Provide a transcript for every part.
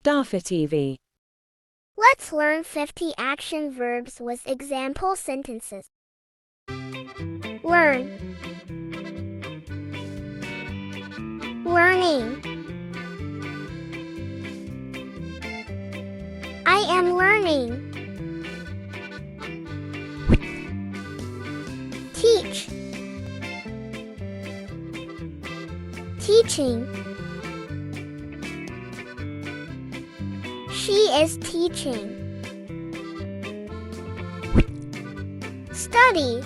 Dafetivi. Let's learn 50 action verbs with example sentences. Learn. Learning. I am learning. Teach. Teaching. She is teaching. Study.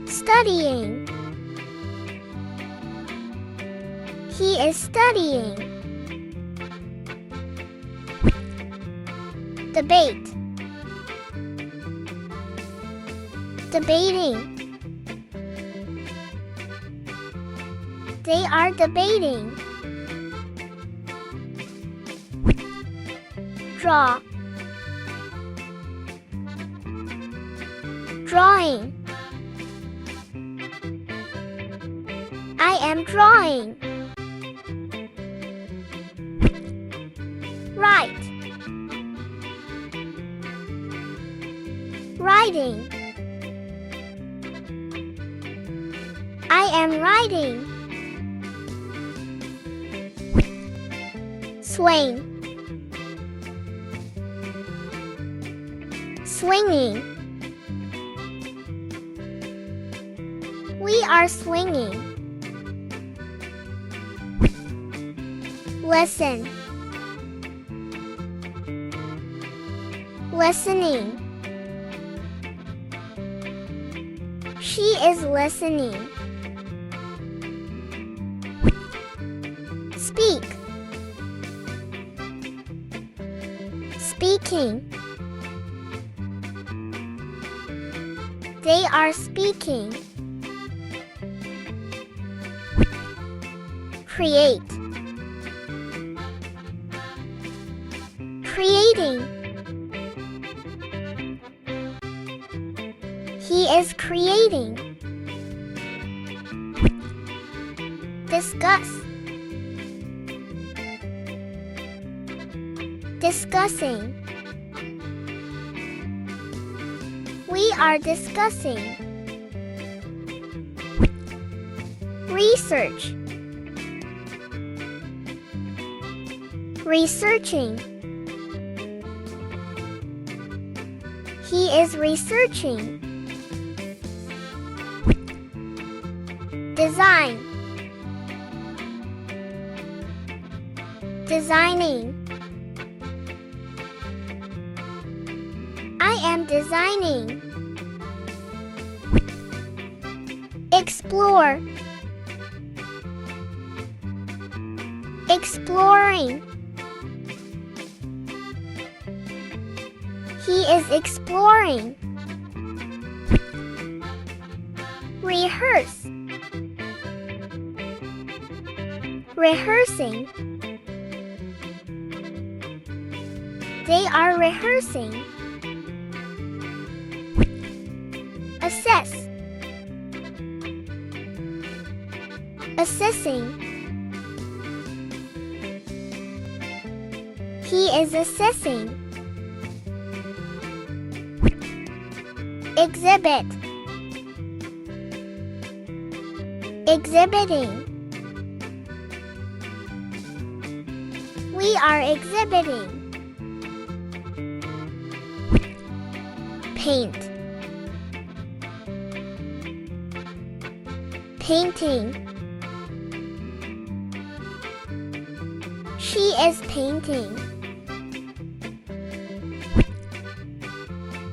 Studying. He is studying. Debate. Debating. They are debating. Draw. Drawing. I am drawing. Write. Writing. I am writing. Swing. Swinging. We are swinging. Listen. Listening. She is listening. Speak. Speaking. They are speaking. Create. Creating. He is creating. Discuss. Discussing. We are discussing. Research. Researching. He is researching. Design. Designing. I am designing. Explore. Exploring. He is exploring. Rehearse. Rehearsing. They are rehearsing. Assess. Assessing. He is assessing. Exhibit. Exhibiting. We are exhibiting. Paint. Painting. She is painting.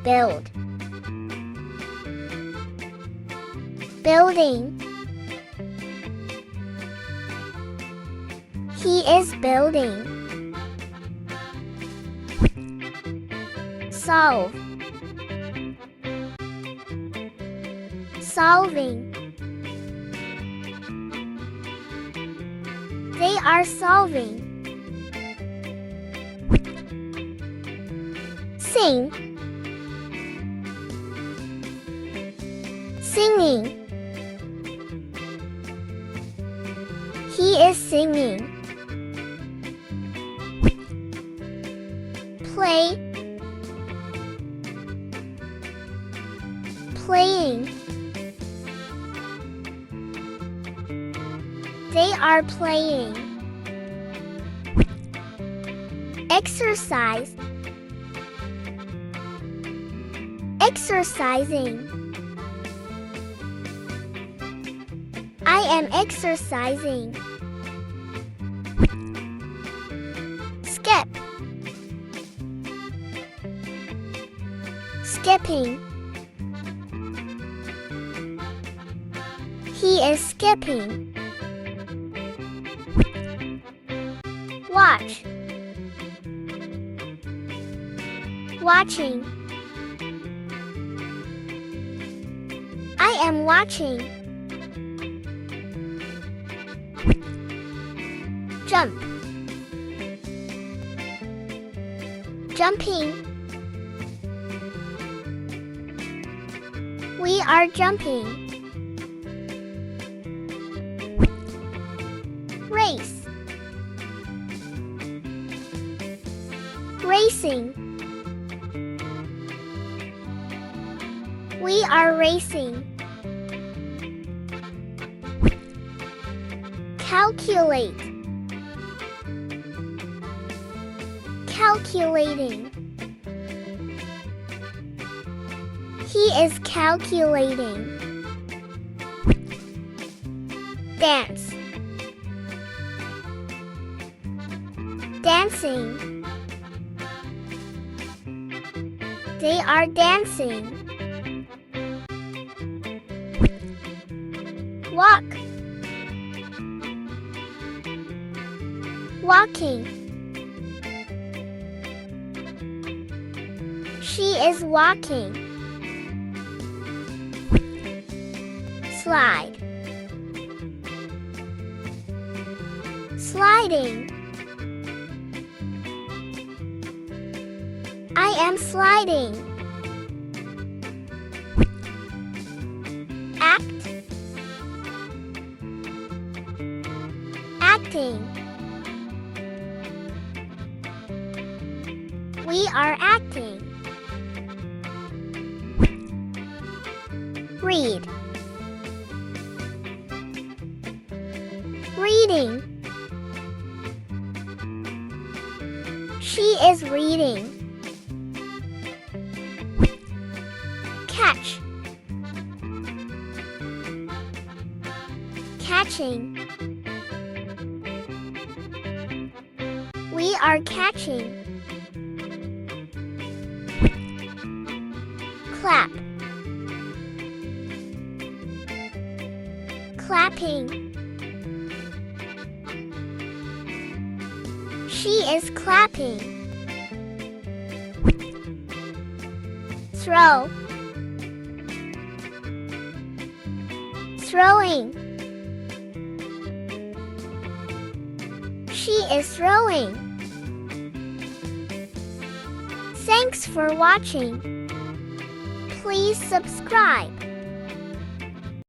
Build. Building. He is building. Solve. Solving. They are solving. Sing. Singing. He is singing, play, playing. They are playing. Exercise, exercising. I am exercising. Skip, skipping. He is skipping. Watch, watching. I am watching. Jump, jumping. We are jumping. Race, racing. We are racing. Calculate, calculating. He is calculating. Dance, dancing. They are dancing. Walk, walking. She is walking. Slide, sliding. I am sliding. Act, acting. We are acting. Read, reading. She is reading. Catch, catching. We are catching. Clap, clapping. She is clapping. Throw, throwing. She is throwing. Thanks for watching. Please subscribe.